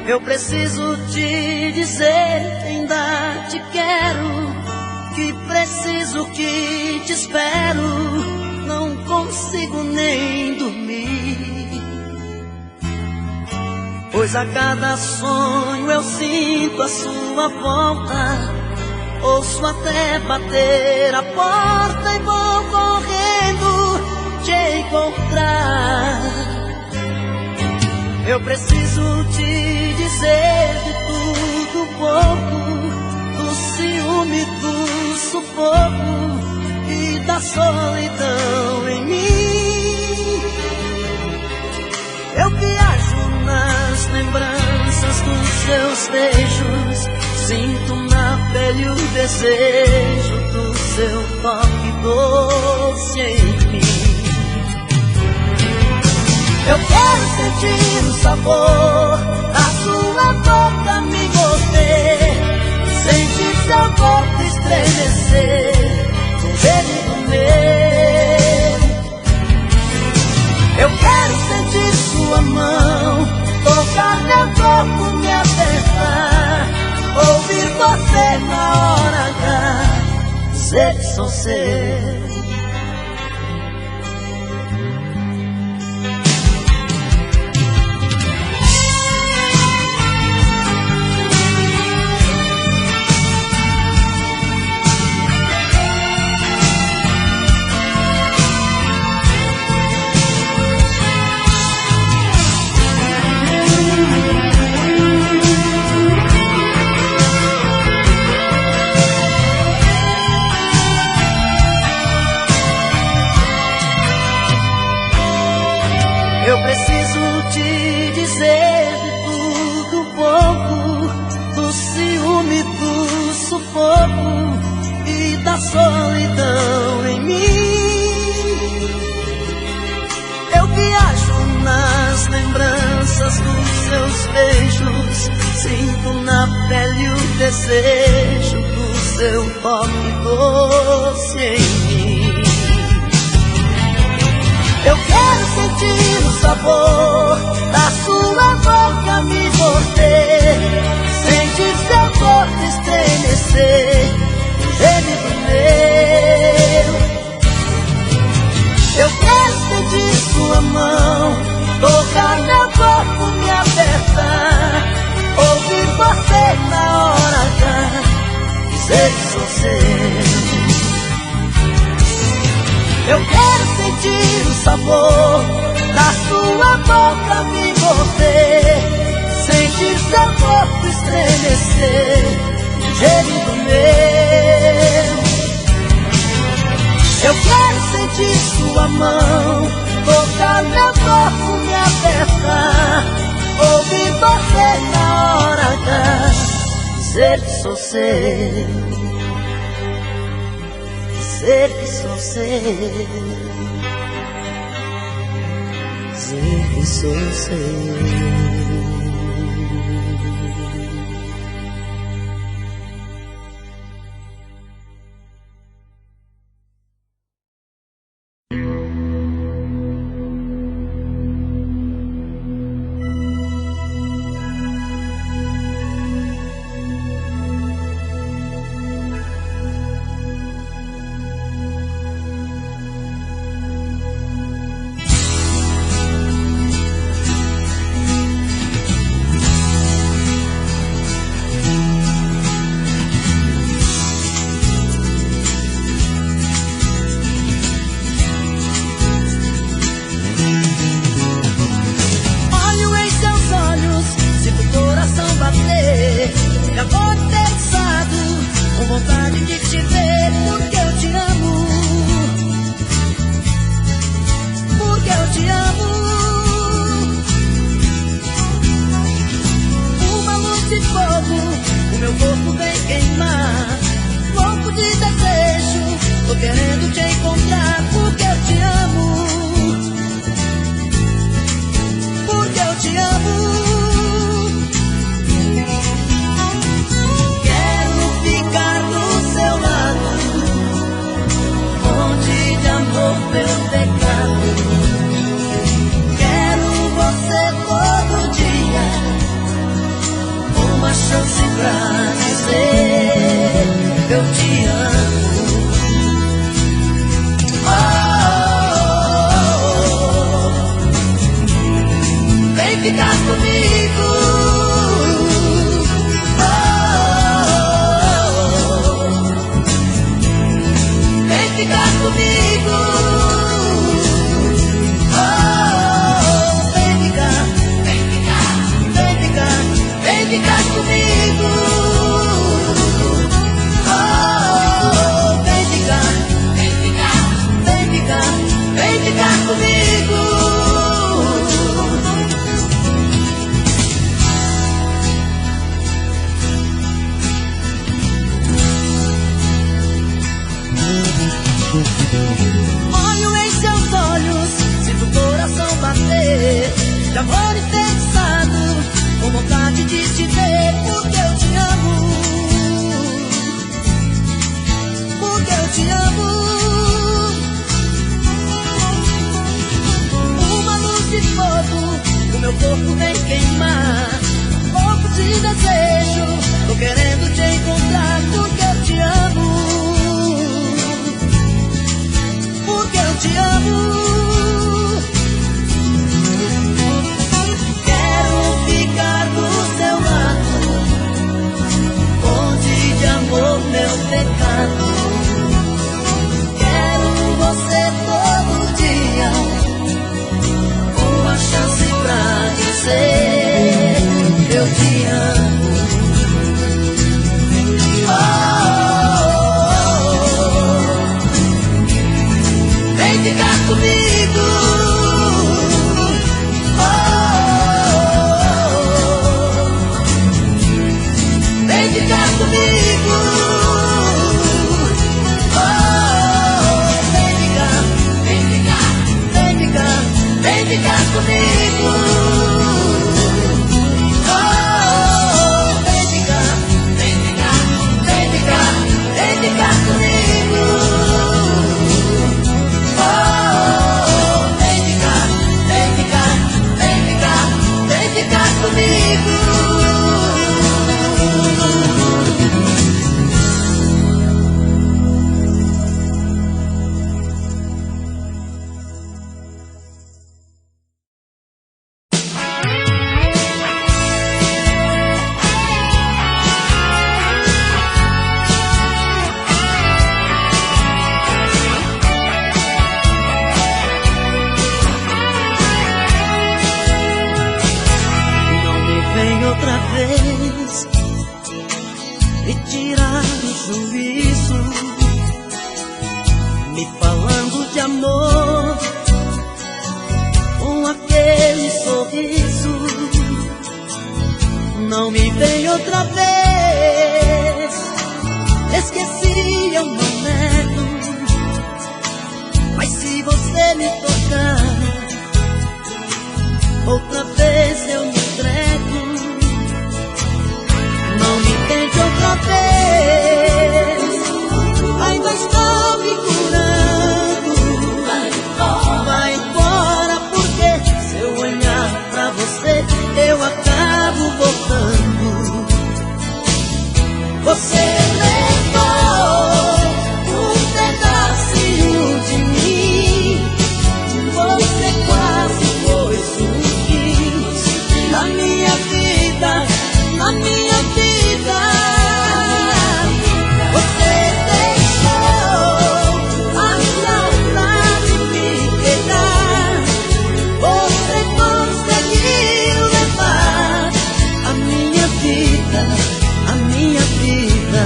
Eu preciso te dizer que ainda te quero, que preciso, que te espero, não consigo nem dormir. Pois a cada sonho eu sinto a sua volta, ouço até bater a porta e vou correndo te encontrar. Eu preciso te dizer de tudo um pouco, do ciúme, do sufoco e da solidão em mim. Eu viajo nas lembranças dos seus beijos, sinto na pele o desejo do seu toque doce em mim. Eu quero sentir o sabor da sua boca me morder, sentir seu corpo estremecer com ele do meu. Eu quero sentir sua mão tocar meu corpo, me apertar, ouvir você na hora H, dizer que sou seu. Eu preciso te dizer de tudo um pouco, do ciúme, do sufoco e da solidão em mim. Eu viajo nas lembranças dos seus beijos, sinto na pele o desejo do seu toque doce em mim. Eu quero sentir o sabor da sua boca me morder, sentir seu corpo estremecer, ele do meu. Eu quero sentir sua mão tocar meu corpo, me apertar, ouvir você na hora H, dizer que sou seu. Eu quero sentir o sabor da sua boca me morder, sentir seu corpo estremecer, ele do meu. Eu quero sentir sua mão tocar meu corpo, me apertar, ouvir você na hora H, dizer que sou seu, dizer que sou seu, dizer que sou seu. ficar comigo. Vem ficar comigo. Vem ficar, vem ficar, vem ficar, vem ficar comigo. Vem ficar, vem ficar, vem ficar, vem ficar comigo. Olho em seus olhos, sinto o coração bater, de amor enfeitiçado, com vontade de te ver, porque eu te amo, porque eu te amo. Uma luz de fogo, o meu corpo vem queimar, louco de desejo, tô querendo te encontrar, porque eu te amo. Porque eu te amo. Quero ficar do seu lado, onde de amor meu pecado. Quero você todo dia, uma chance pra dizer eu te amo. Vem ficar comigo. Vem ficar comigo. Vem ficar, vem ficar, vem ficar, vem ficar comigo. Vem ficar, vem ficar, vem ficar, vem ficar comigo. Vem ficar, vem ficar, vem ficar, vem ficar comigo. Outra vez me tirar o juízo, me falando de amor com aquele sorriso. Não me vem outra vez, esqueci, eu não nego, mas se você me tocar outra vez eu me entrego. Não me tente outra vez, ainda estou me curando. Vai embora, porque se eu olhar pra você eu acabo voltando. Você levou um pedacinho de mim, você quase foi sumir na minha vida, na minha vida. Você deixou a saudade me pegar, você conseguiu levar a minha vida, a minha vida.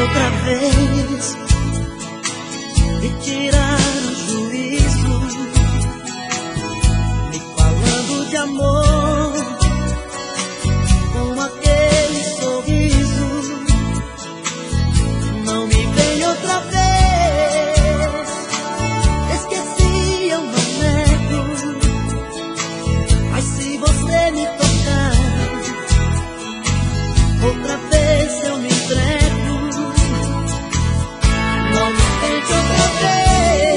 Outra vez me tirar o juízo, me falando de amor com aquele sorriso. Não me vem outra vez, esqueci, eu não nego, mas se você me tocar outra vez eu me entrego. Não me tente outra vez.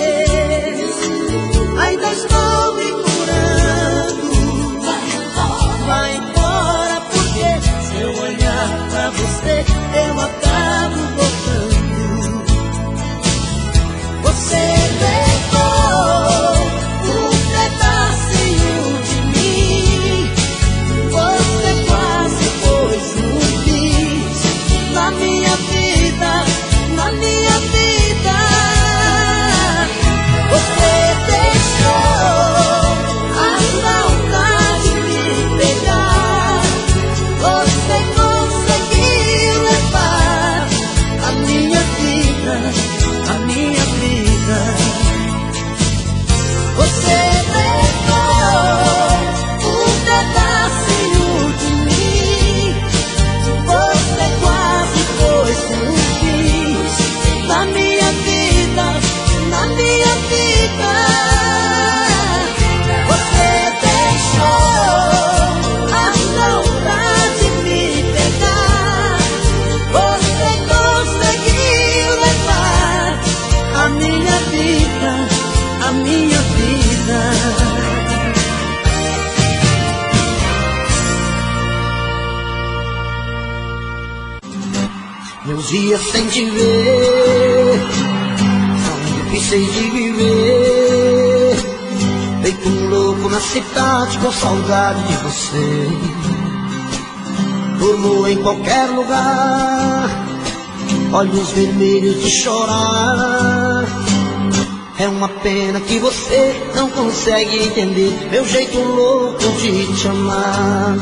vida, a minha vida. Meus dias sem te ver são difíceis de viver, feito um louco na cidade com saudade de você. Durmo em qualquer lugar, olhos vermelhos de chorar. É uma pena que você não consegue entender meu jeito louco de te amar.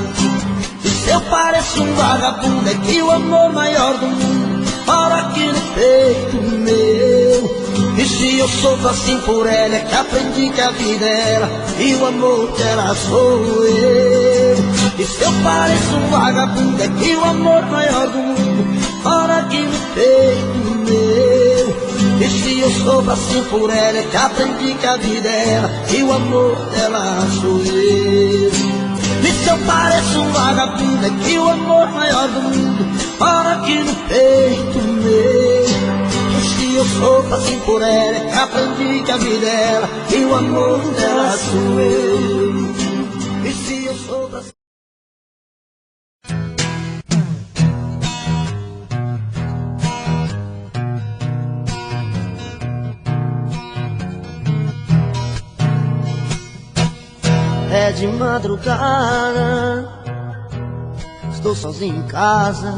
E se eu pareço um vagabundo, é que o amor maior do mundo mora aqui no peito meu. E se eu sofro assim por ela, é que aprendi que a vida é ela e o amor dela sou eu. E se eu pareço um vagabundo, é que o amor maior do mundo mora aqui no peito meu. E se eu sofro assim por ela, é que aprendi que a vida é ela e o amor dela sou eu. E se eu pareço um vagabundo, é que o amor maior do mundo mora aqui no peito meu. E se eu sofro assim por ela, é que aprendi que a vida é ela e o amor dela sou eu. E se eu sofro assim... É de madrugada, estou sozinho em casa.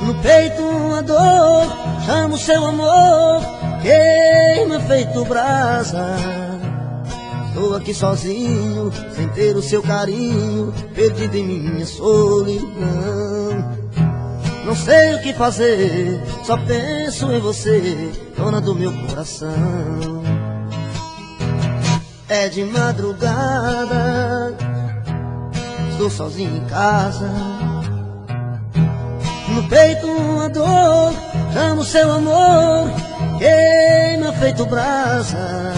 No peito uma dor, chamo seu amor, queima feito brasa. Estou aqui sozinho, sem ter o seu carinho, perdido em minha solidão. Não sei o que fazer, só penso em você, dona do meu coração. É de madrugada, estou sozinho em casa. No peito uma dor, chamo seu amor, queima feito brasa.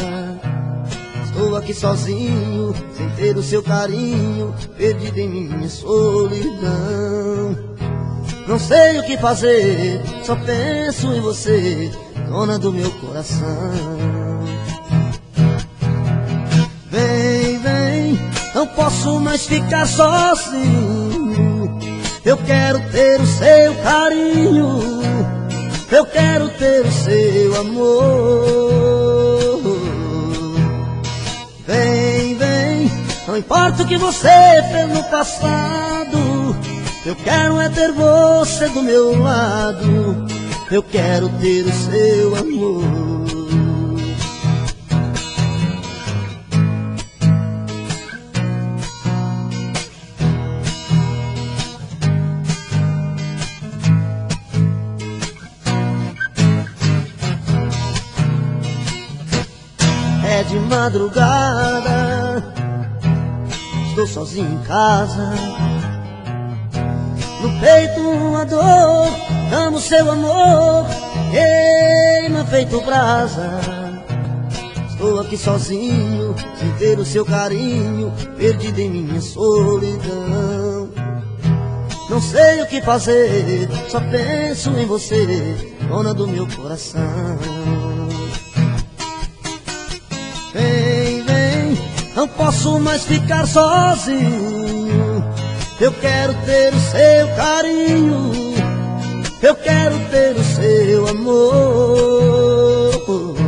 Estou aqui sozinho, sem ter o seu carinho, perdido em minha solidão. Não sei o que fazer, só penso em você, dona do meu coração. Vem, vem, não posso mais ficar sozinho. Eu quero ter o seu carinho, eu quero ter o seu amor. Vem, vem, não importa o que você fez no passado, eu quero é ter você do meu lado, eu quero ter o seu amor. É de madrugada, estou sozinho em casa. No peito uma dor, amo seu amor, queima feito brasa. Estou aqui sozinho, sem ter o seu carinho, perdido em minha solidão. Não sei o que fazer, só penso em você, dona do meu coração. Vem, vem, não posso mais ficar sozinho. Eu quero ter o seu carinho, eu quero ter o seu amor.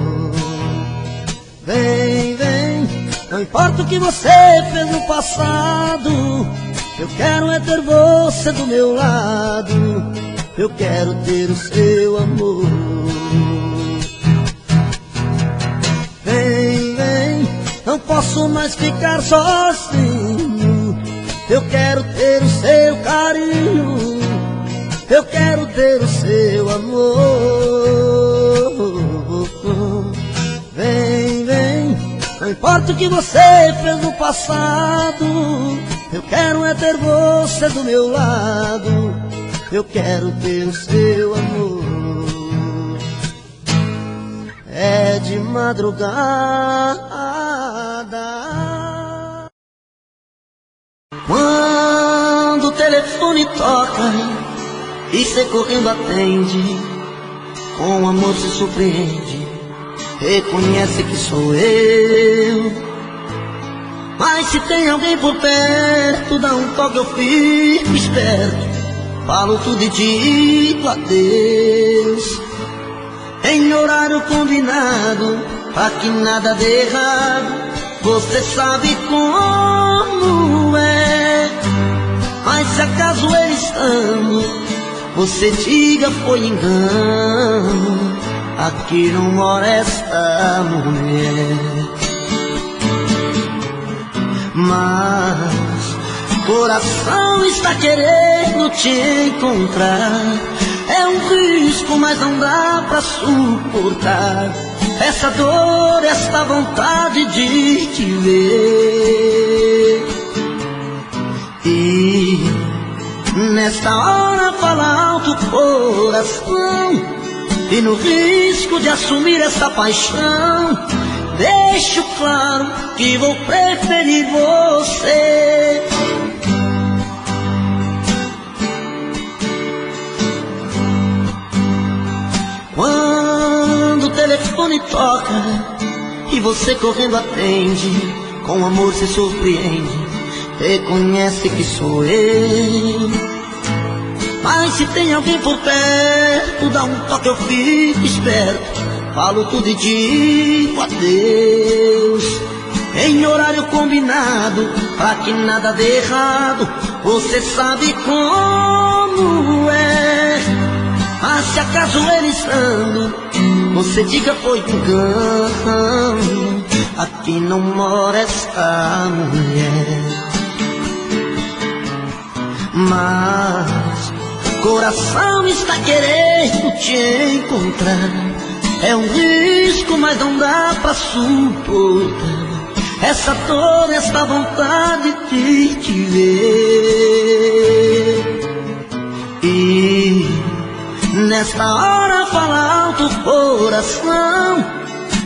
Vem, vem, não importa o que você fez no passado, eu quero é ter você do meu lado, eu quero ter o seu amor. Vem, vem, não posso mais ficar sozinho. Eu quero ter o seu carinho, eu quero ter o seu amor. Vem, vem, não importa o que você fez no passado, eu quero é ter você do meu lado, eu quero ter o seu amor. É de madrugada, quando o telefone toca e cê correndo atende, com amor se surpreende, reconhece que sou eu. Mas se tem alguém por perto, dá um toque, eu fico esperto, falo tudo e digo adeus. Em horário combinado, pra que nada dê errado, você sabe como é. Mas se acaso ele estando, você diga foi engano, aqui não mora esta mulher. Mas coração está querendo te encontrar, é um risco, mas não dá pra suportar essa dor, esta vontade de te ver. E nesta hora fala alto o coração, e no risco de assumir essa paixão, deixo claro que vou preferir você. Quando o telefone toca e você correndo atende, com amor se surpreende, reconhece que sou eu. Mas se tem alguém por perto, dá um toque, eu fico esperto, falo tudo e digo adeus. Em horário combinado, pra que nada dê errado, você sabe como é. Mas se acaso ele estando, você diga foi engano, aqui não mora esta mulher. Mas coração está querendo te encontrar, é um risco, mas não dá pra suportar essa dor, esta vontade de te ver. E nesta hora fala alto o coração,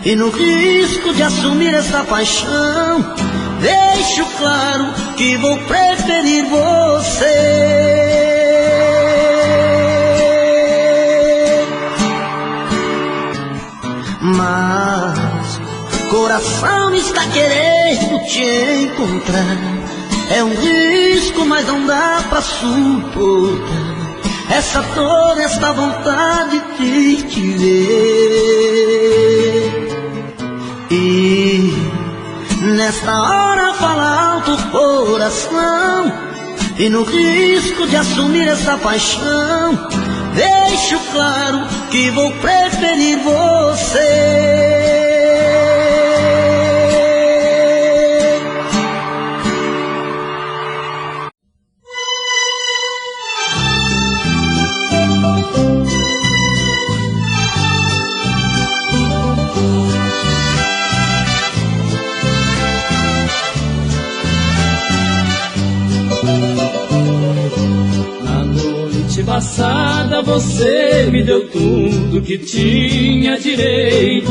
e no risco de assumir esta paixão, deixo claro que vou preferir você. Mas coração está querendo te encontrar, é um risco, mas não dá pra suportar essa dor, esta vontade de te ver. E nesta hora fala alto o coração, e no risco de assumir essa paixão, deixo claro que vou preferir você. Passada você me deu tudo que tinha direito,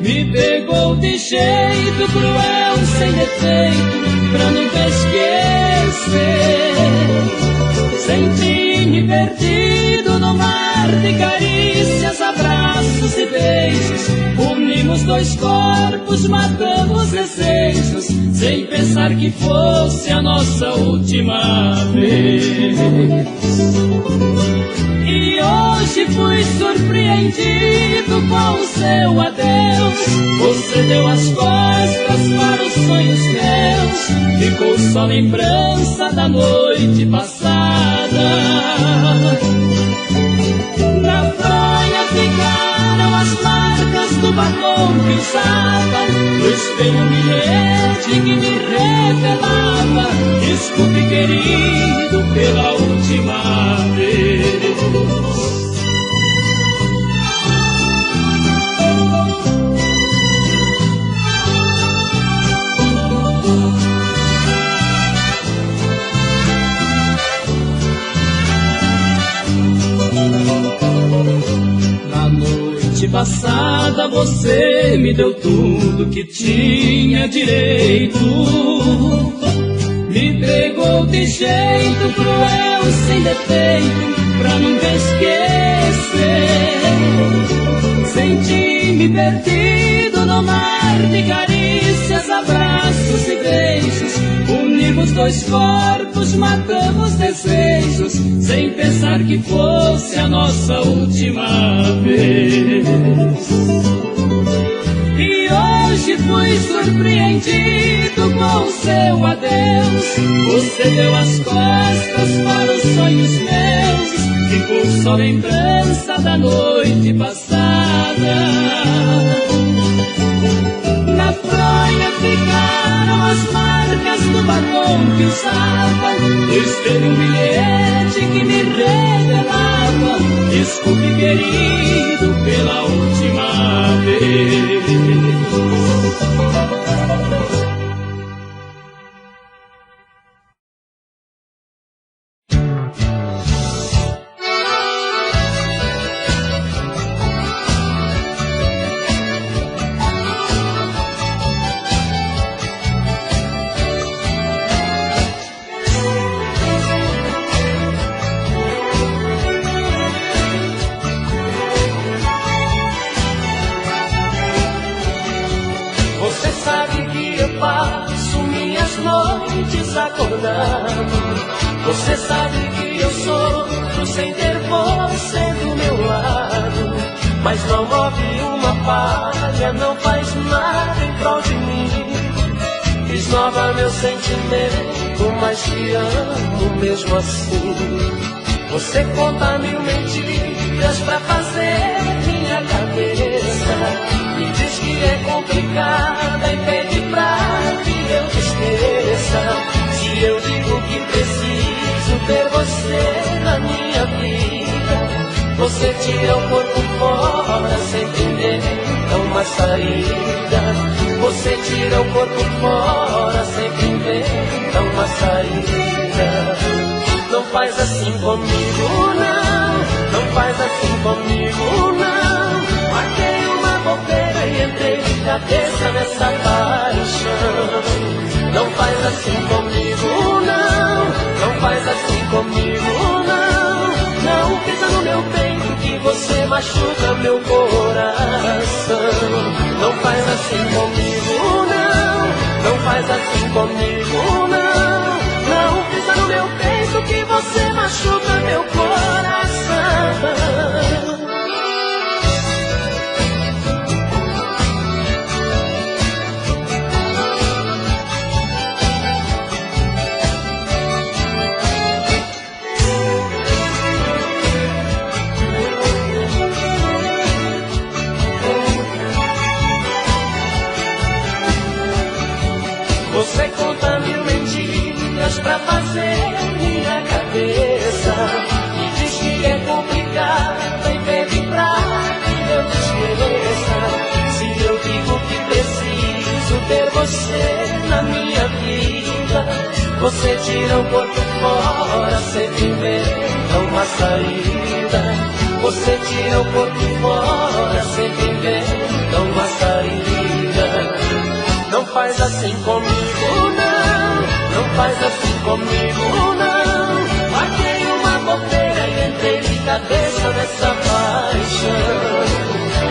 me pegou de jeito cruel, sem defeito, pra nunca esquecer. Senti-me perdido no mar de carícias, abraços e beijos, unimos dois corpos, matamos desejos, sem pensar que fosse a nossa última vez. E hoje fui surpreendido com o seu adeus. Você deu as costas para os sonhos meus, ficou só lembrança da noite passada. Na praia ficaram as marcas do batom que usava, no espelho um bilhete que me revelava: desculpe, querido, pela última vez. Na noite passada você me deu tudo que tinha direito, me pegou de jeito cruel, sem defeito, pra nunca esquecer. perdido no mar de carícias, abraços e beijos. Unimos dois corpos, matamos desejos, sem pensar que fosse a nossa última vez. E hoje fui surpreendido com o seu adeus. Você deu as costas para os sonhos meus, ficou só lembrança da noite passada. Na fronha ficaram as marcas do batom que usava. Eu esperei um bilhete que me revelava: desculpe, querido, pela última vez. Você sabe que eu sofro sem ter você do meu lado, mas não move uma palha, não faz nada em prol de mim. Esnova meu sentimento, mas te amo mesmo assim. Você conta mil mentiras pra fazer minha cabeça, e diz que é complicada e pede pra que eu te esqueça. Se eu digo que preciso ter você na minha vida, você tira o corpo fora sem entender uma saída. Você tira o corpo fora sem entender uma saída. Não faz assim comigo, não, não faz assim comigo, não. Marquei uma bobeira e entrei de cabeça nessa paixão. Não faz assim comigo, não, não faz assim comigo, não. Não pisa no meu peito que você machuca meu coração. Não faz assim comigo, não, não faz assim comigo, não. Não pisa no meu peito que você machuca meu coração. Você conta mil mentiras pra fazer minha cabeça, e diz que é complicado e pede pra que eu te esqueça. Se eu digo que preciso ter você na minha vida, você tira o corpo fora, sempre inventa uma saída. Você tira o corpo fora, sempre inventa uma saída. Não faz assim comigo, não, não faz assim comigo, não. Marquei uma bobeira e entrei de cabeça nessa paixão.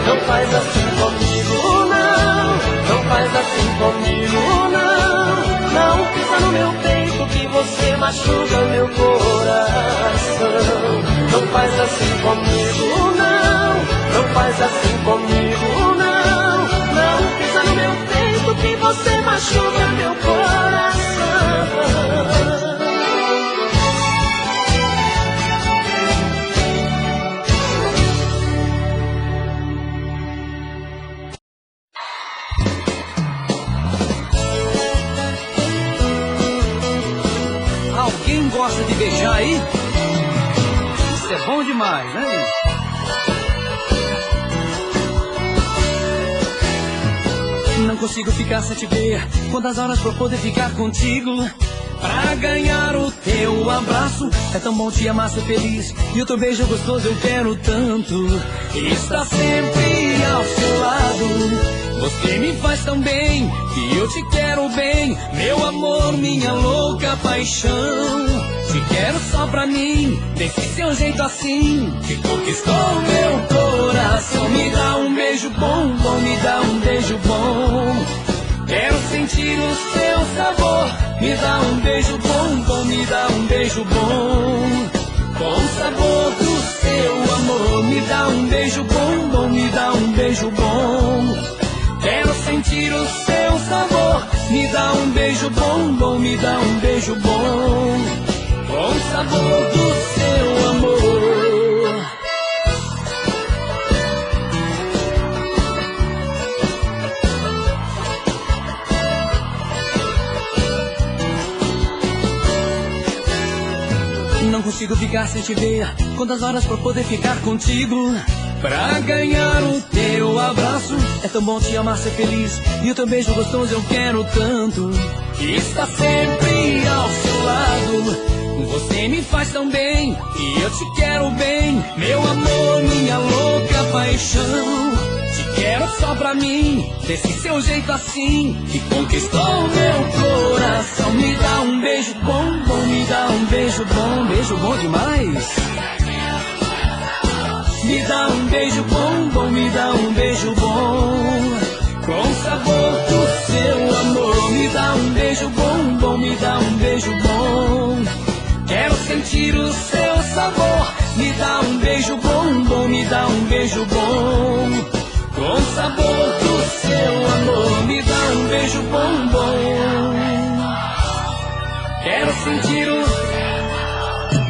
Não faz assim comigo, não, não faz assim comigo, não. Não pisa no meu peito que você machuca meu coração. Não faz assim comigo, não, não faz assim comigo, não. Não pisa no meu peito que você machuca meu coração. Alguém gosta de beijar aí? Isso é bom demais, né? Não consigo ficar sem te ver. Quantas horas pra poder ficar contigo? Pra ganhar o teu abraço. É tão bom te amar, ser feliz. E o teu beijo gostoso eu quero tanto. Estar sempre ao seu lado. Você me faz tão bem que eu te quero bem. Meu amor, minha louca paixão. Te quero só pra mim. Desse seu jeito assim que conquistou meu coração. Me dá um beijo bom, bom, beijo bom. Quero sentir o seu sabor. Me dá um beijo bom, bom, me dá um beijo bom, com o sabor do seu amor. Não consigo ficar sem te ver. Quantas horas pra poder ficar contigo? Pra ganhar o teu abraço. É tão bom te amar, ser feliz. E o teu beijo gostoso eu quero tanto. Estar sempre ao seu lado. Você me faz tão bem e eu te quero bem. Meu amor, minha louca paixão. Te quero só pra mim. Desse seu jeito assim que conquistou meu coração. Me dá um beijo bom, bom, me dá um beijo bom demais. Me dá um beijo bom, bom, me dá um beijo bom, com o sabor do seu amor. Me dá um beijo bom, bom, me dá um beijo bom. Quero sentir o seu sabor. Me dá um beijo bom, bom, me dá um beijo bom, com o sabor do seu amor. Me dá um beijo bom, bom. Quero sentir o...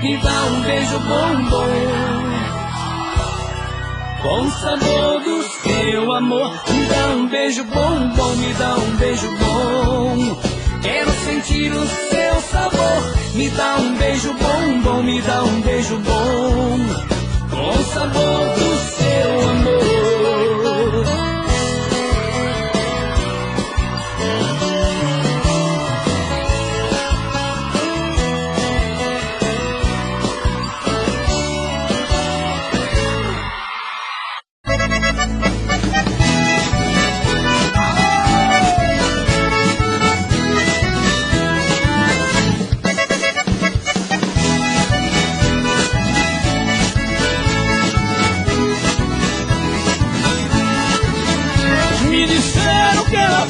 Me dá um beijo bom, bom, com o sabor do seu amor. Me dá um beijo bom, bom, me dá um beijo bom. Quero sentir o seu sabor. Me dá um beijo bom, bom, me dá um beijo bom, com o sabor do seu amor.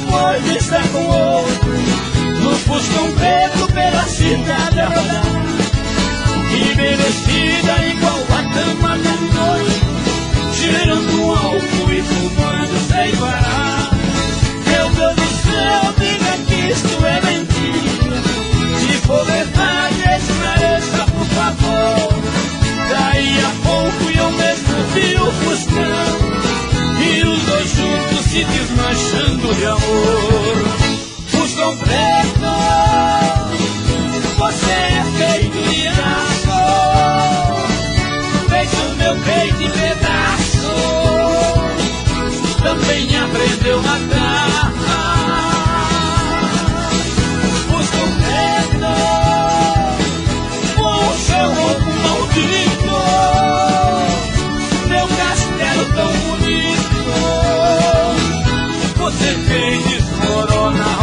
Foi estar com outro no Fuscão preto pela cidade a rodar, envelhecida igual a dama da noite, cheirando álcool e fumando sem parar. Meu Deus do céu, diga que isto é mentira. Se for verdade, esclareça por favor. Daí a pouco eu mesmo vi o Fuscão e os dois juntos se desmanchando de amor. Fuscão preto, você é feito de aço, fez o meu peito em pedaço, também aprendeu a matar. Fuscão preto, com o seu roubo maldito, meu castelo tão bonito, você fez desmoronar.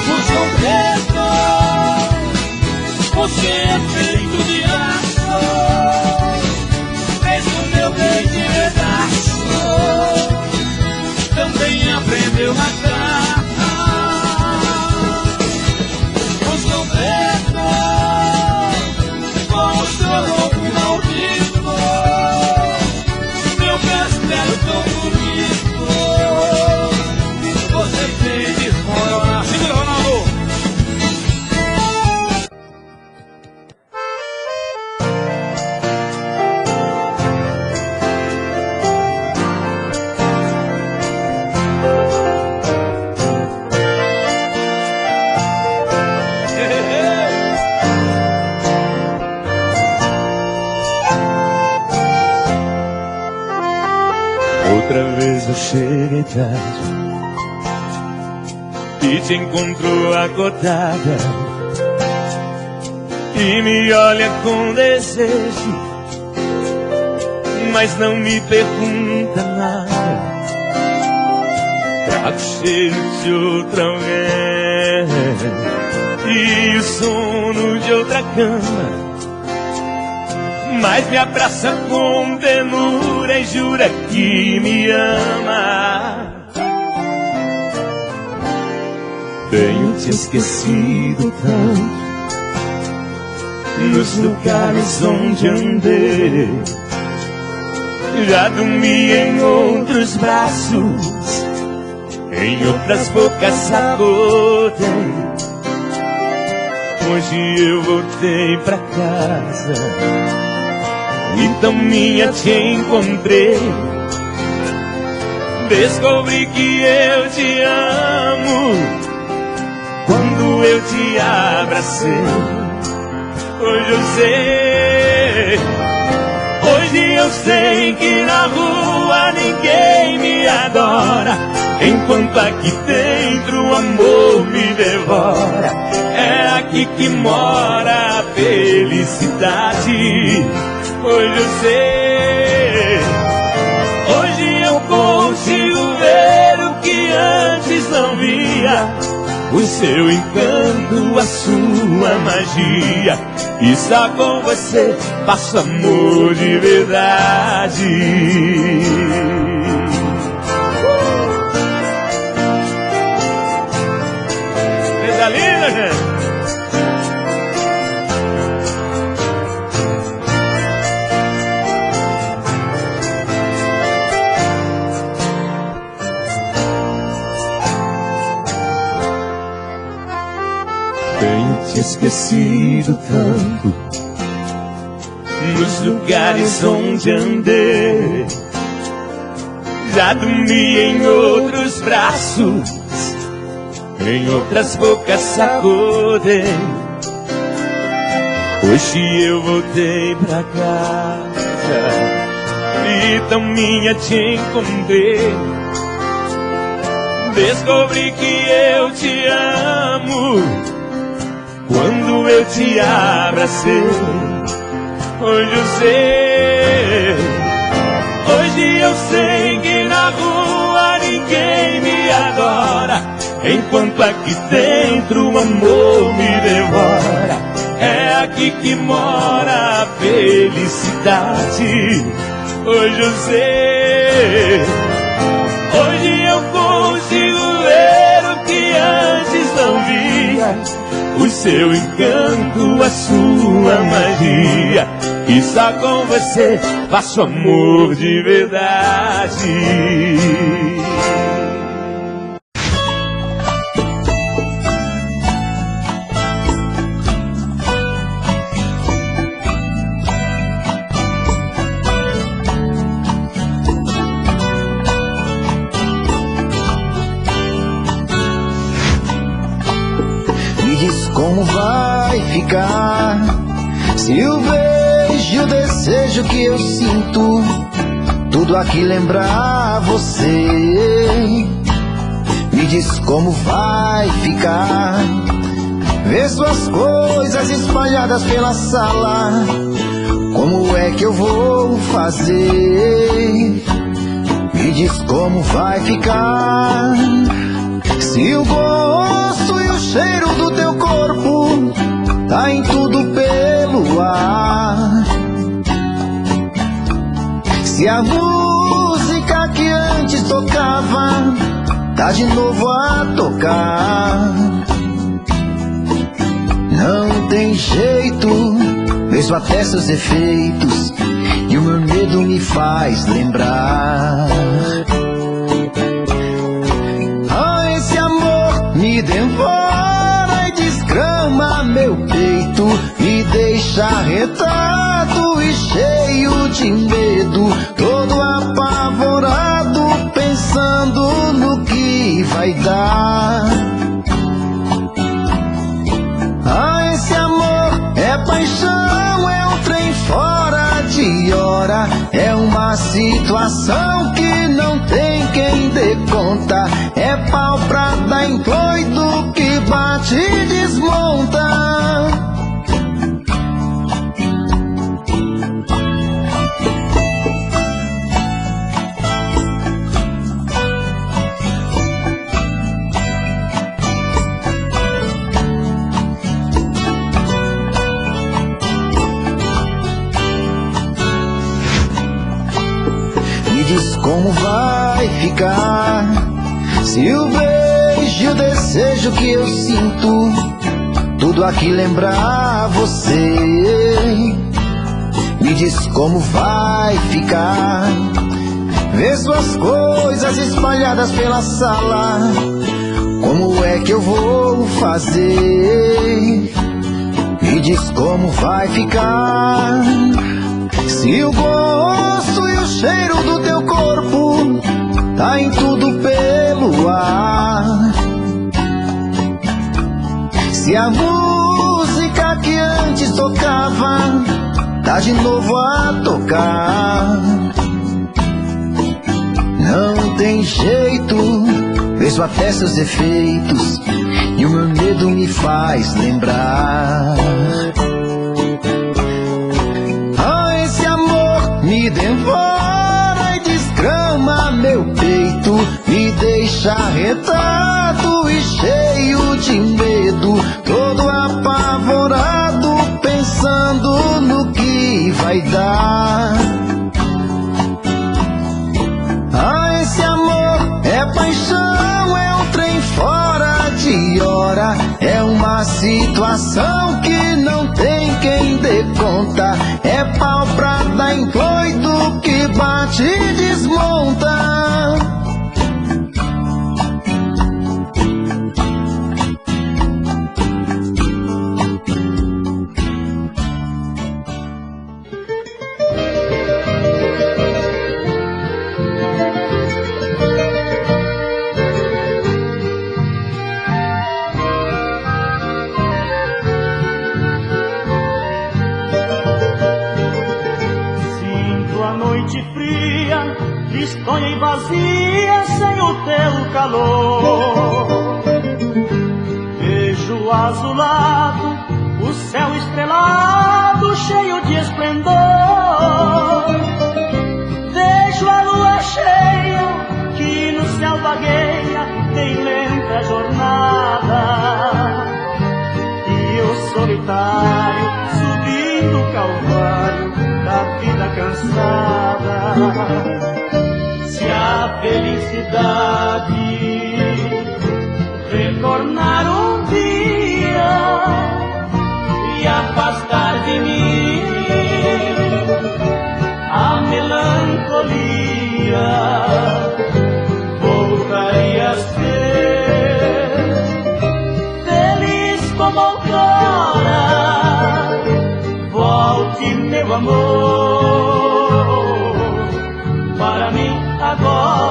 Fuscão preto, você é feito de aço, fez o meu bem de pedaço, também aprendeu a matar. Fuscão preto, com o seu roubo maldito, meu castelo tão bonito, você fez desmoronar. Segura, Ronaldo! Outra vez eu cheguei tarde e te encontro acordada e me olha com desejo, mas não me pergunta nada. Trago cheiro de outra alguém e o sono de outra cama, mas me abraça com ternura mas jura que me ama. Tenho te esquecido tanto nos lugares onde andei. Já dormi em outros braços, em outras bocas acordei. Hoje eu voltei pra casa e tão minha te encontrei. Descobri que eu te amo quando eu te abracei. Hoje eu sei, hoje eu sei que na rua ninguém me adora, enquanto aqui dentro o amor me devora. É aqui que mora a felicidade. Hoje eu sei, hoje eu consigo ver o que antes não via. O seu encanto, a sua magia, e só com você faço amor de verdade. Coisa linda, gente! Tenho te esquecido tanto nos lugares onde andei. Já dormi em outros braços, em outras bocas acordei. Hoje eu voltei pra casa e tão minha te encontrei. Descobri que eu te amo quando eu te abracei. Hoje eu sei, hoje eu sei que na rua ninguém me adora, enquanto aqui dentro o amor me devora. É aqui que mora a felicidade. Hoje eu sei, hoje eu consigo ver o que antes não via. O seu encanto, a sua magia, e só com você faço amor de verdade. Como vai ficar se o beijo e o desejo que eu sinto tudo aqui lembrar você? Me diz como vai ficar ver suas coisas espalhadas pela sala. Como é que eu vou fazer? Me diz como vai ficar se o gosto e o cheiro do teu corpo tá em tudo pelo ar. Se a música que antes tocava tá de novo a tocar. Não tem jeito, vejo até seus efeitos e o meu medo me faz lembrar. Esse amor me devora e desgrama meu peito, me deixa arretado e cheio de medo, todo apavorado, pensando no que vai dar. Esse amor é paixão, é um trem fora de hora, é uma situação que não tem quem dê conta, é pau pra dar em doido que bate e desmonta. diz como vai ficar. Se o beijo e o desejo que eu sinto, tudo aqui lembrar você. Me diz como vai ficar. Vê suas coisas espalhadas pela sala, como é que eu vou fazer? Me diz como vai ficar. Se o gosto e o cheiro do teu corpo tá em tudo pelo ar. Se a música que antes tocava tá de novo a tocar. Não tem jeito, vejo até seus defeitos e o meu medo me faz lembrar. Ah, esse amor me devora e desgrama meu peito, me deixa arretado e cheio de medo, todo apavorado, pensando no que vai dar. Ah, esse amor é paixão, é um trem fora de hora, é uma situação que não tem quem dê conta, é pau pra dar em doido que bate e desmonta. Tristonha e vazia sem o teu calor. Vejo azulado o céu estrelado cheio de esplendor. Vejo a lua cheia que no céu vagueia em lenta jornada. E eu solitário subindo o calvário da vida cansada. Se a felicidade retornar um dia e afastar de mim a melancolia, voltaria a ser feliz como outrora. Volte, meu amor, para mim agora.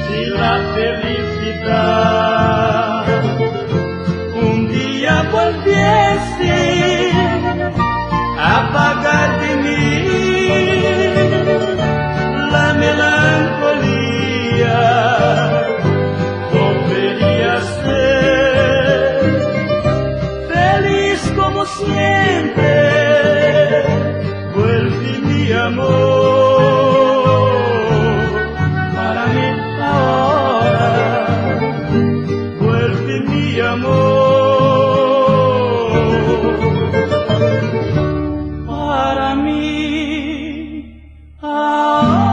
Se a felicidade um dia volviesse a pagar de mim la melancolia, volveria a ser feliz como siempre. Vuelve mi amor para mí ahora. Vuelve mi amor para mí ahora.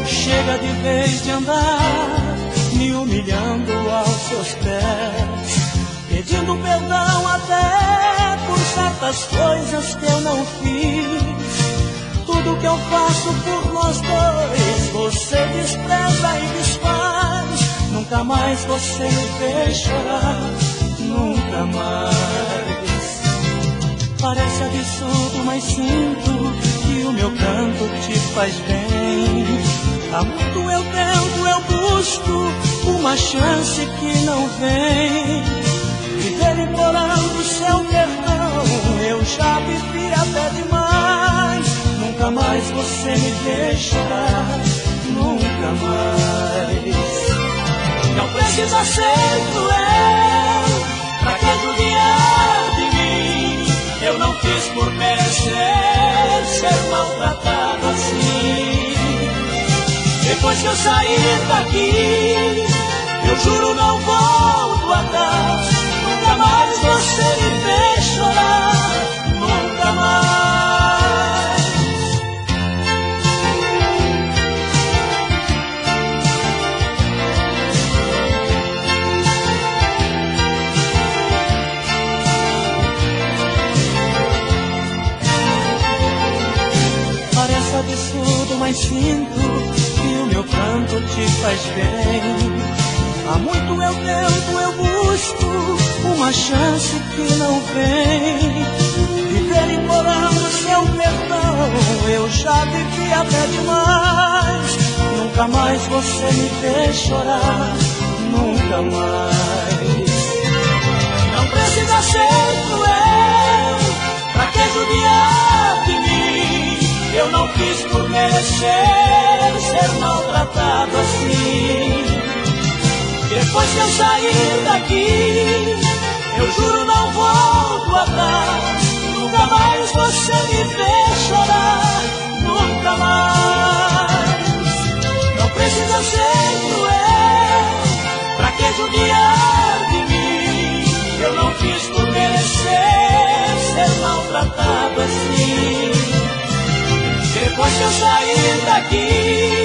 Chega de vez de andar me humilhando aos seus pés, pedindo perdão até por certas coisas que eu não fiz. Tudo que eu faço por nós dois você despreza e desfaz. Nunca mais você me fez chorar, nunca mais. Parece absurdo, mas sinto que o meu canto te faz bem. Há muito eu tento, eu busco uma chance que não vem. Viver implorando você me ver chorar, nunca mais. Não precisa ser cruel pra que judiar de mim. Eu não fiz por merecer ser maltratado assim. Depois que eu sair daqui, eu juro não volto atrás. Nunca mais você me fez chorar, nunca mais. Parece absurdo, mas sinto que o meu canto te faz bem. Há muito eu tento, eu busco uma chance que não vem. Viver implorando seu perdão, eu já vivi até demais. Nunca mais você me fez chorar, nunca mais. Não precisa ser cruel pra que judiar de mim. Eu não quis por merecer ser maltratado assim. Depois que eu sair daqui, eu juro não volto atrás. Nunca mais você me fez chorar, nunca mais. Não precisa ser cruel pra que judiar de mim. Eu não quis por merecer ser maltratado assim. Depois que eu sair daqui,